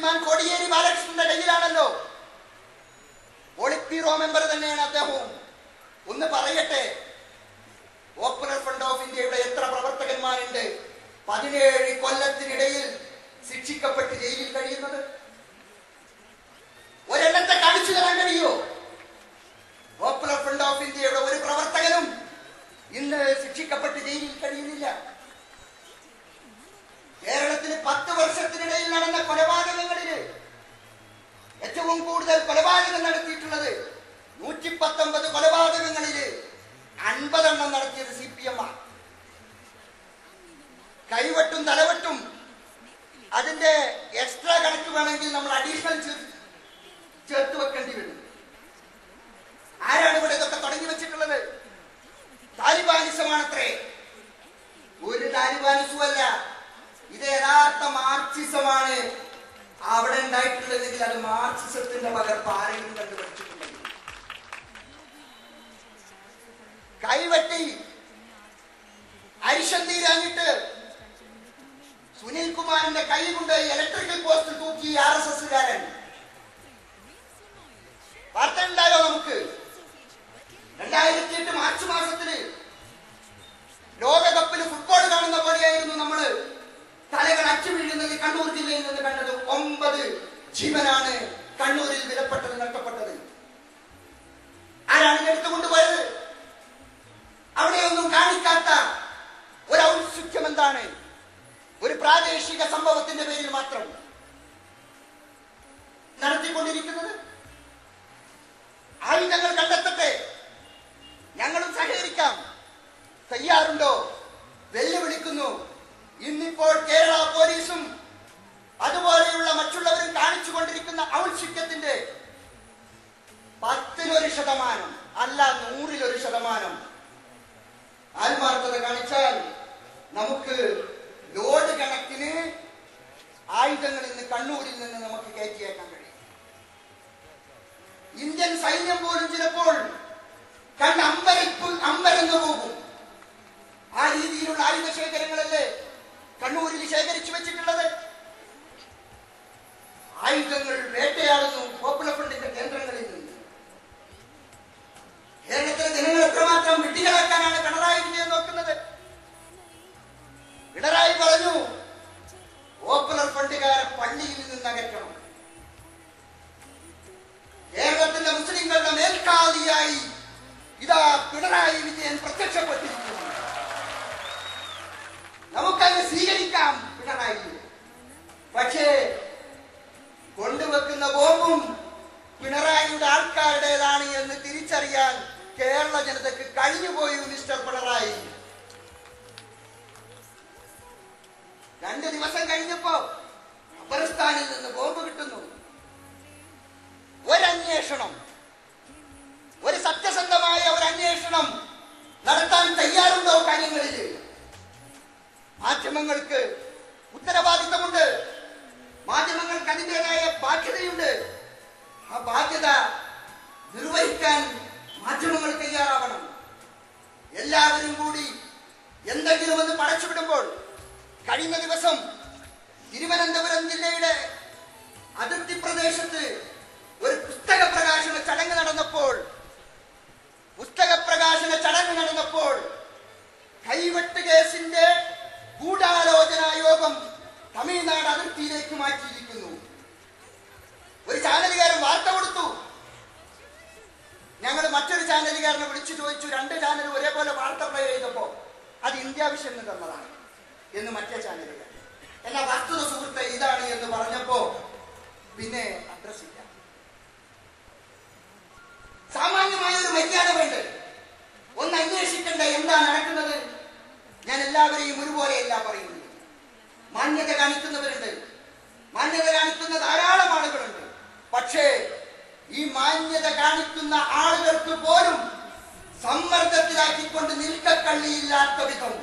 ശ്രീമാൻ കോടിയേരി ബാലകൃഷ്ണന്റെ കയ്യിലാണല്ലോ. Polit bureau member തന്നെയാണ് അദ്ദേഹവും. ഒന്ന് പറയട്ടെ, പോപ്പുലർ ഫ്രണ്ട് ഓഫ് ഇന്ത്യയുടെ എത്ര പ്രവർത്തകന്മാരുണ്ട് 17 കൊല്ലത്തിനിടയിൽ ശിക്ഷിക്കപ്പെട്ട് ജയിലിൽ കഴിയുന്നത്? ഒരെണ്ണത്തെ കാണിച്ചു തരാൻ കഴിയോ? പോപ്പുലർ ഫ്രണ്ട് ഓഫ് ഇന്ത്യയുടെ ഒരു പ്രവർത്തകനും ഇന്ന് ശിക്ഷിക്കപ്പെട്ട് ജയിലിൽ കഴിയുന്നില്ല. കേരളത്തിൽ 10 വർഷത്തിനിടയിൽ നടന്ന കൊലപാതകങ്ങളിൽ ഏറ്റവും കൂടുതൽ കൊലപാതകം നടത്തിയിട്ടുള്ളത് 119 കൊലപാതകങ്ങളിൽ 50 എണ്ണം നടത്തിയത് CPM ആണ്. കൈവെട്ടും തലവെട്ടും അതിന്റെ എക്സ്ട്രാ കണക്ക് വേണമെങ്കിൽ നമ്മൾ അഡീഷണൽ ചേർത്ത് വെക്കേണ്ടി വരും. ആരാണ് ഇവിടെ ഇതൊക്കെ തുടങ്ങി വെച്ചിട്ടുള്ളത്? താലിബാനിസമാണത്രേ. ഒരു താലിബാനിസമല്ല, ഇത് യഥാർത്ഥ മാർക്സിസമാണ് അവിടെ ഉണ്ടായിട്ടുള്ളതെങ്കിൽ അത് മാർക്സിസത്തിന്റെ പകർപ്പ് ആരെങ്കിലും കണ്ടുപിടിച്ചിട്ടുണ്ടെങ്കിൽ. കൈവെട്ടി അരിശന്തീരാഞ്ഞിട്ട് സുനിൽ കുമാറിന്റെ കൈ കൊണ്ട് ഇലക്ട്രിക്കൽ പോസ്റ്റ് തൂക്കി RSSകാരൻ. വാർത്ത ഉണ്ടായോ നമുക്ക്? 2008 മാർച്ച് മാസത്തില് ലോകകപ്പിൽ ഫുട്ബോൾ കാണുന്ന പോലെയായിരുന്നു നമ്മള് തലകൾ അച്ചു വീഴുന്നത്. കണ്ണൂർ ജില്ലയിൽ നിന്ന് കണ്ടത് 9 ജീവനാണ് കണ്ണൂരിൽ വിലപ്പെട്ടത്, നഷ്ടപ്പെട്ടത്. ആരാണ് എടുത്തുകൊണ്ടുപോയത്? അവിടെയൊന്നും കാണിക്കാത്ത ഒരു ഔത്സുക്യം എന്താണ്? ഒരു പ്രാദേശിക സംഭവത്തിന്റെ പേരിൽ മാത്രം നടത്തിക്കൊണ്ടിരിക്കുന്നത്. ആയുധങ്ങൾ കണ്ടെത്തട്ടെ, ഞങ്ങളും സഹകരിക്കാം. തയ്യാറുണ്ടോ? വെല്ലുവിളിക്കുന്നു. ഇന്നിപ്പോൾ കേരള പോലീസും അതുപോലെയുള്ള മറ്റുള്ളവരും കാണിച്ചുകൊണ്ടിരിക്കുന്ന ഔത്സുക്യത്തിന്റെ 10% അല്ല 100% ആത്മാർത്ഥത കാണിച്ചാൽ നമുക്ക് ലോഡ് കണക്കിന് ആയുധങ്ങളിൽ നിന്ന് കണ്ണൂരിൽ നിന്ന് നമുക്ക് കയറ്റിയേക്കാൻ കഴിയും. ഇന്ത്യൻ സൈന്യം പോലും ചിലപ്പോൾ കണ്ട് അമ്പരന്ന് പോകും. ആ രീതിയിലുള്ള ആയുധ ശേഖരങ്ങളല്ലേ കണ്ണൂരിൽ ശേഖരിച്ചു വെച്ചിട്ടുള്ളത്. ആയുധങ്ങൾ വേട്ടയാടുന്നു പോപ്പുലർ ഫ്രണ്ടിന്റെ കേന്ദ്രങ്ങളിൽ നിന്ന്. കേരളത്തിലെ ജനങ്ങൾ എത്രമാത്രം വിഡ്ഢികളാക്കാനാണ് പിണറായി വിജയൻ നോക്കുന്നത്? പിണറായി പറഞ്ഞു പോപ്പുലർ ഫ്രണ്ടുകാരെ പള്ളിയിൽ നിന്ന് അകറ്റണം. കേരളത്തിലെ മുസ്ലിങ്ങളുടെ മേൽക്കാതിയായി ഇതാ പിണറായി വിജയൻ പ്രത്യക്ഷപ്പെട്ടിരിക്കുന്നു. നമുക്കങ്ങ് സ്വീകരിക്കാം പിണറായി. പക്ഷേ കൊണ്ടുവെക്കുന്ന ബോംബും പിണറായിയുടെ ആൾക്കാരുടേതാണ് എന്ന് തിരിച്ചറിയാൻ കേരള ജനതയ്ക്ക് കഴിഞ്ഞുപോയി. മിസ്റ്റർ പിണറായി 2 ദിവസം കഴിഞ്ഞപ്പോ അഫ്ഗാനിസ്ഥാനിൽ നിന്ന് ബോംബ് കിട്ടുന്നു. ഒരന്വേഷണം, ഒരു സത്യസന്ധമായ ഒരു അന്വേഷണം നടത്താൻ തയ്യാറുണ്ടോ? കാര്യങ്ങളിൽ മാധ്യമങ്ങൾക്ക് ഉത്തരവാദിത്തമുണ്ട്. മാധ്യമങ്ങൾക്ക് അതിൻ്റെതായ ബാധ്യതയുണ്ട്. ആ ബാധ്യത നിർവഹിക്കാൻ മാധ്യമങ്ങൾ തയ്യാറാവണം. എല്ലാവരും കൂടി എന്തെങ്കിലും ഒന്ന് പടച്ചുവിടുമ്പോൾ കഴിഞ്ഞ ദിവസം തിരുവനന്തപുരം ജില്ലയുടെ അതിർത്തി പ്രദേശത്ത് ഒരു പുസ്തക പ്രകാശന ചടങ്ങ് നടന്നപ്പോൾ കൈവെട്ട് കേസിന്റെ ഗൂഢാലോചനാ യോഗം തമിഴ്നാട് അതിർത്തിയിലേക്ക് മാറ്റിയിരിക്കുന്നു. ഒരു ചാനലുകാരൻ വാർത്ത കൊടുത്തു. ഞങ്ങൾ മറ്റൊരു ചാനലുകാരനെ വിളിച്ചു ചോദിച്ചു, 2 ചാനൽ ഒരേപോലെ വാർത്ത പ്ലേ ചെയ്തപ്പോ അത് ഇന്ത്യ വിഷൻ തന്നതാണ് എന്ന് മറ്റേ ചാനലുകാരൻ. എന്നാ വസ്തുത സുഹൃത്തെ ഇതാണ് എന്ന് പറഞ്ഞപ്പോ പിന്നെ അഡ്രസ് ഇല്ല. സാമാന്യമായ ഒരു മര്യാദ വേണ്ട. ഒന്ന് അന്വേഷിക്കണ്ടേ എന്താ നടക്കുന്നത്? ഞാൻ എല്ലാവരെയും ഒരുപോലെയല്ല പറയുന്നത്. മാന്യത കാണിക്കുന്നവരുണ്ട്, മാന്യത കാണിക്കുന്ന ധാരാളം ആളുകളുണ്ട്. പക്ഷേ ഈ മാന്യത കാണിക്കുന്ന ആളുകൾക്ക് പോലും സമ്മർദ്ദത്തിലാക്കിക്കൊണ്ട് നിൽക്കക്കള്ളിയില്ലാത്ത വിധം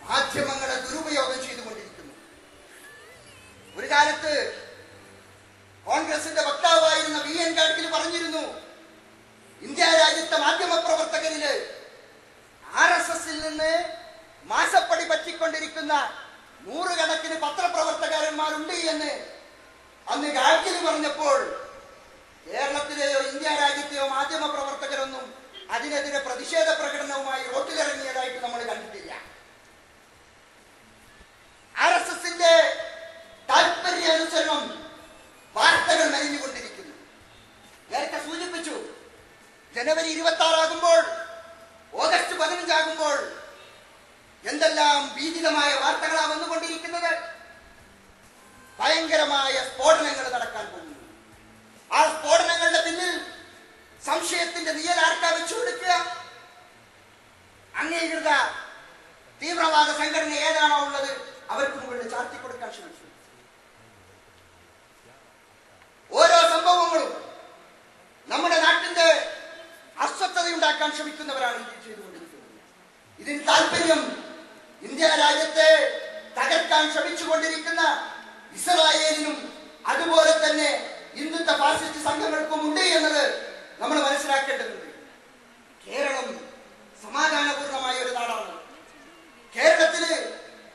മാധ്യമങ്ങളെ ദുരുപയോഗം ചെയ്തുകൊണ്ടിരിക്കുന്നു. ഒരു കാലത്ത് കോൺഗ്രസിന്റെ വക്താവായിരുന്ന VN ഗാഡ്ഗിൽ പറഞ്ഞിരുന്നു, ഇന്ത്യ രാജ്യത്തെ മാധ്യമ പ്രവർത്തകരില് RSSൽ നിന്ന് മാസപ്പടി പറ്റിക്കൊണ്ടിരിക്കുന്ന 100 കണക്കിന് പത്രപ്രവർത്തകന്മാരുണ്ട് എന്ന് അന്ന് ഗാഡ്ഗിൽ പറഞ്ഞപ്പോൾ കേരളത്തിലെയോ ഇന്ത്യ രാജ്യത്തെയോ മാധ്യമ പ്രവർത്തകരൊന്നും അതിനെതിരെ പ്രതിഷേധ പ്രകടനവുമായി റോട്ടിലിറങ്ങിയതായിട്ട് നമ്മൾ കണ്ടിട്ടില്ല. RSSന്റെ താല്പര്യാനുസരണം വാർത്തകൾ മെലിഞ്ഞുകൊണ്ടിരിക്കുന്നു. നേരത്തെ സൂചിപ്പിച്ചു, ജനുവരി 26 ഓഗസ്റ്റ് 15 എന്തെല്ലാം ഭീതിതമായ വാർത്തകളാണ് വന്നുകൊണ്ടിരിക്കുന്നത്. ഭയങ്കരമായ സ്ഫോടനങ്ങൾ നടക്കാൻ പോകുന്നു. ആ സ്ഫോടനങ്ങളുടെ പിന്നിൽ സംശയത്തിന്റെ നിഴലാർക്കാ വെച്ചു കൊടുക്കുക? അംഗീകൃത തീവ്രവാദ സംഘടന ഏതാണോ ഉള്ളത് അവർക്ക് മുകളിൽ ചാർത്തി കൊടുക്കാൻ ശ്രമിച്ചു. ഓരോ സംഭവങ്ങളും നമ്മുടെ നാട്ടിന്റെ അസ്വസ്ഥതയുണ്ടാക്കാൻ ശ്രമിക്കുന്നവരാണ് ഇത് ചെയ്തുകൊണ്ടിരിക്കുന്നത്. ഇതിന് താല്പര്യം ഇന്ത്യ രാജ്യത്തെ തകർക്കാൻ ശ്രമിച്ചുകൊണ്ടിരിക്കുന്ന ഇസ്രായേലിനും അതുപോലെ തന്നെ ഹിന്ദുത്വ ഫാസിസ്റ്റ് സംഘങ്ങൾക്കും ഉണ്ട് എന്നത് നമ്മൾ മനസ്സിലാക്കേണ്ടതുണ്ട്. കേരളം സമാധാനപൂർണമായ ഒരു നാടാണ്. കേരളത്തില്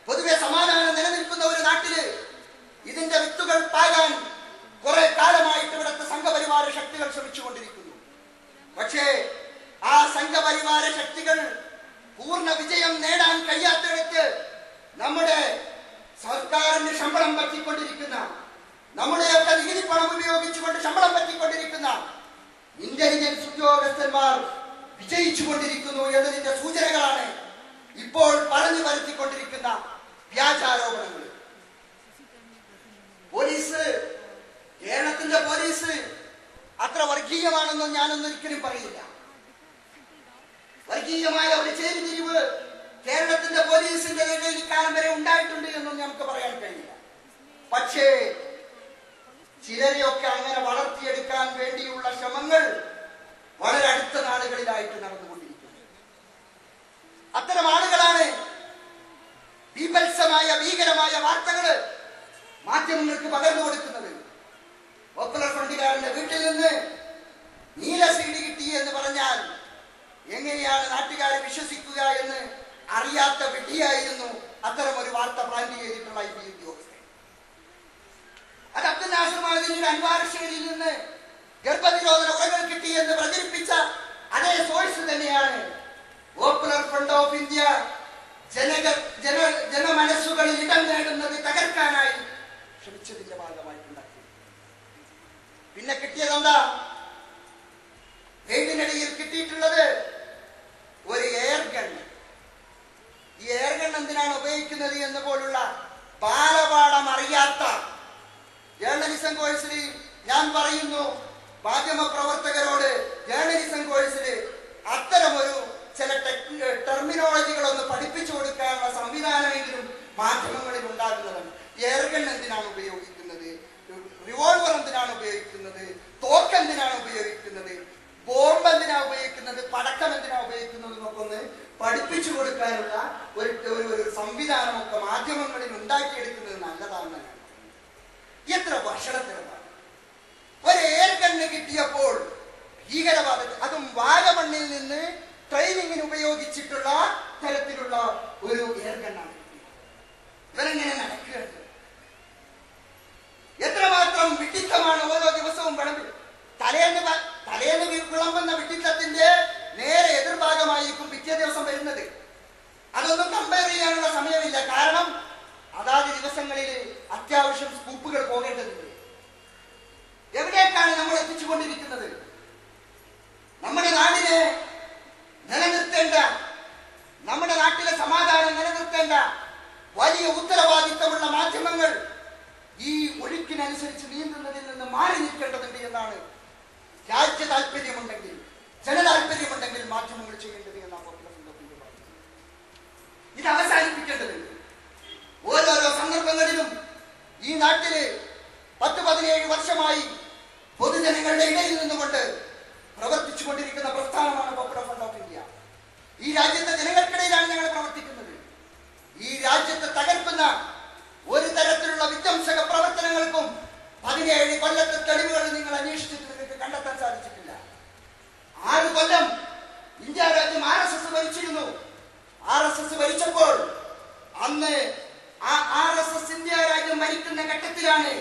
പൊതുവെ സമാധാനം നിലനിൽക്കുന്ന ഒരു നാട്ടില് ഇതിന്റെ വിത്തുകൾ പാകാൻ കുറെ കാലമായിട്ട് ഇവിടുത്തെ സംഘപരിവാര ശക്തികൾ ശ്രമിച്ചുകൊണ്ടിരിക്കുന്നു. പക്ഷേ ആ സംഘപരിവാര ശക്തികൾ പൂർണ്ണ വിജയം നേടാൻ കഴിയാത്തിടത്ത് നമ്മുടെ സർക്കാരിന് ശമ്പളം പറ്റിക്കൊണ്ടിരിക്കുന്ന, നമ്മുടെയൊക്കെ നികുതി പണം ഉപയോഗിച്ചുകൊണ്ട് ശമ്പളം പറ്റിക്കൊണ്ടിരിക്കുന്ന ഇന്റലിജൻസ് ഉദ്യോഗസ്ഥന്മാർ വിജയിച്ചുകൊണ്ടിരിക്കുന്നു എന്നതിന്റെ സൂചനകളാണ് ഇപ്പോൾ പറഞ്ഞു വരുത്തിക്കൊണ്ടിരിക്കുന്ന വ്യാജാരോപണങ്ങൾ. പോലീസ്, കേരളത്തിന്റെ പോലീസ് അത്ര വർഗീയമാണെന്നും ഞാനൊന്നും ഒരിക്കലും പറയില്ല. വർഗീയമായ ഒരു ചേരിതിരിവ് കേരളത്തിന്റെ പോലീസിന്റെ നിലയിൽ ഇക്കാലം വരെ ഉണ്ടായിട്ടുണ്ട് എന്നും നമുക്ക് പറയാൻ കഴിയില്ല. പക്ഷേ ചിലരെയൊക്കെ അങ്ങനെ വളർത്തിയെടുക്കാൻ വേണ്ടിയുള്ള ശ്രമങ്ങൾ വളരെ അടുത്ത നാളുകളിലായിട്ട് നടന്നുകൊണ്ടിരിക്കുന്നു. അത്തരം ആളുകളാണ് ബീഭത്സമായ ഭീകരമായ വാർത്തകൾ മാധ്യമങ്ങൾക്ക് പകർന്നു കൊടുക്കുന്നത്. പോപ്പുലർ ഫ്രണ്ടുകാരന്റെ വീട്ടിൽ നിന്ന് നീല സീഡ് കിട്ടി എന്ന് പറഞ്ഞാൽ എങ്ങനെയാണ് നാട്ടുകാരെ വിശ്വസിക്കുക എന്ന് അറിയാത്ത വിധിയായിരുന്നു അത്തരം ഒരു വാർത്ത പ്ലാൻ ചെയ്തിട്ടുള്ള IB ഉദ്യോഗസ്ഥൻ. അത് അബ്ദുൽ നാസർ മഹദിന്റെ അൻവാർശ്ശേരിയിൽ നിന്ന് ഗർഭനിരോധന ഉറകൾ കിട്ടി എന്ന് പ്രചരിപ്പിച്ച അതേ സോഴ്സ് തന്നെയാണ് പോപ്പുലർ ഫ്രണ്ട് ഓഫ് ഇന്ത്യ ജനമനസ്സുകളിൽ ഇടം നേടുന്നത് തകർക്കാനായി ശ്രമിച്ചതിന്റെ ഭാഗമായിട്ടുണ്ടാക്കി. പിന്നെ കിട്ടിയതെന്താ? ഇതിനിടയിൽ കിട്ടിയിട്ടുള്ളത് ഒരു എയർ ഗൺ. ഈ എയർ ഗൺ എന്തിനാണ് ഉപയോഗിക്കുന്നത് എന്ന് പോലുള്ള ബാലപാഠം അറിയാത്ത ജേർണലിസം കോഴ്സിൽ ഞാൻ പറയുന്നു, മാധ്യമ പ്രവർത്തകരോട് ജേർണലിസം കോഴ്സിൽ അത്തരമൊരു ചില ടെർമിനോളജികളൊന്ന് പഠിപ്പിച്ചു കൊടുക്കാനുള്ള സംവിധാനമെങ്കിലും മാധ്യമങ്ങളിൽ ഉണ്ടാകുന്നതാണ്. എയർ ഗൺ എന്തിനാണ് ഉപയോഗിക്കുന്നത്, റിവോൾവർ എന്തിനാണ് ഉപയോഗിക്കുന്നത്, തോക്ക് എന്തിനാണ് ഉപയോഗിക്കുന്നത്, ബോംബ് എന്തിനാണ് ഉപയോഗിക്കുന്നത്, പടക്കം എന്തിനാണ് ഉപയോഗിക്കുന്നത് എന്നൊക്കെ ഒന്ന് പഠിപ്പിച്ചു കൊടുക്കാനുള്ള ഒരു സംവിധാനമൊക്കെ മാധ്യമങ്ങളിൽ ഉണ്ടാക്കിയെടുക്കുന്നത് നല്ലതാണെന്നാണ്. എത്ര ഭക്ഷണത്തിലാണ് ഒരു എയർ ഗണ്ണ് കിട്ടിയപ്പോൾ ഭീകരവാദത്തിൽ, അതും വാഗമണ്ണിൽ നിന്ന് ട്രെയിനിങ്ങിന് ഉപയോഗിച്ചിട്ടുള്ള തരത്തിലുള്ള ഒരു എയർ ഗണ്ണാണ് കിട്ടിയത്. ഇവരെങ്ങനെ നടക്കുകയാണ്? എത്രമാത്രം വിഡിത്തമാണ് ഓരോ ദിവസവും വിളമ്പി. തലേന്ന് വിളമ്പുന്ന വിഡിത്തത്തിന്റെ നേരെ എതിർഭാഗമായിരിക്കും പിറ്റേ ദിവസം വരുന്നത്. അതൊന്നും കമ്പയർ ചെയ്യാനുള്ള സമയമില്ല. കാരണം അതാത് ദിവസങ്ങളിൽ അത്യാവശ്യം സ്കൂപ്പുകൾ പോകേണ്ടതുണ്ട്. എവിടേക്കാണ് നമ്മൾ എത്തിച്ചുകൊണ്ടിരിക്കുന്നത്? നമ്മുടെ നാടിനെ നിലനിർത്തേണ്ട, നമ്മുടെ നാട്ടിലെ സമാധാനം നിലനിർത്തേണ്ട വലിയ ഉത്തരവാദിത്തമുള്ള മാധ്യമങ്ങൾ ഈ ഒഴുക്കിനനുസരിച്ച് നീന്തുന്നതിൽ നിന്ന് മാറി നിൽക്കേണ്ടതുണ്ട് എന്നാണ് രാജ്യ താല്പര്യമുണ്ടെങ്കിൽ, ജനതാല്പര്യമുണ്ടെങ്കിൽ മാധ്യമങ്ങൾ ചെയ്യേണ്ടത് എന്നാണ് ഇത് അവസാനിപ്പിക്കേണ്ടതുണ്ട്. ഓരോരോ സന്ദർഭങ്ങളിലും ഈ നാട്ടില് 10-17 വർഷമായി പൊതുജനങ്ങളുടെ ഇടയിൽ നിന്നുകൊണ്ട് പ്രവർത്തിച്ചുകൊണ്ടിരിക്കുന്ന പ്രസ്ഥാനമാണ് പോപ്പുലർ ഫ്രണ്ട് ഓഫ് ഇന്ത്യ. ഈ രാജ്യത്തെ ജനങ്ങൾക്കിടയിലാണ് ഞങ്ങൾ പ്രവർത്തിക്കുന്നത്. ഈ രാജ്യത്തെ തകർക്കുന്ന ഒരു തരത്തിലുള്ള വിധ്വംസക പ്രവർത്തനങ്ങൾക്കും 17 കൊല്ലത്തെ തെളിവുകൾ നിങ്ങൾ അന്വേഷിച്ചിട്ട് നിങ്ങൾക്ക് കണ്ടെത്താൻ സാധിച്ചിട്ടില്ല. 6 കൊല്ലം ഇന്ത്യ രാജ്യം RSS ഭരിച്ചിരുന്നു. RSS ഭരിച്ചപ്പോൾ അന്ന് ആ RSS ഇന്ത്യ രാജ്യം ഭരിക്കുന്ന ഘട്ടത്തിലാണ്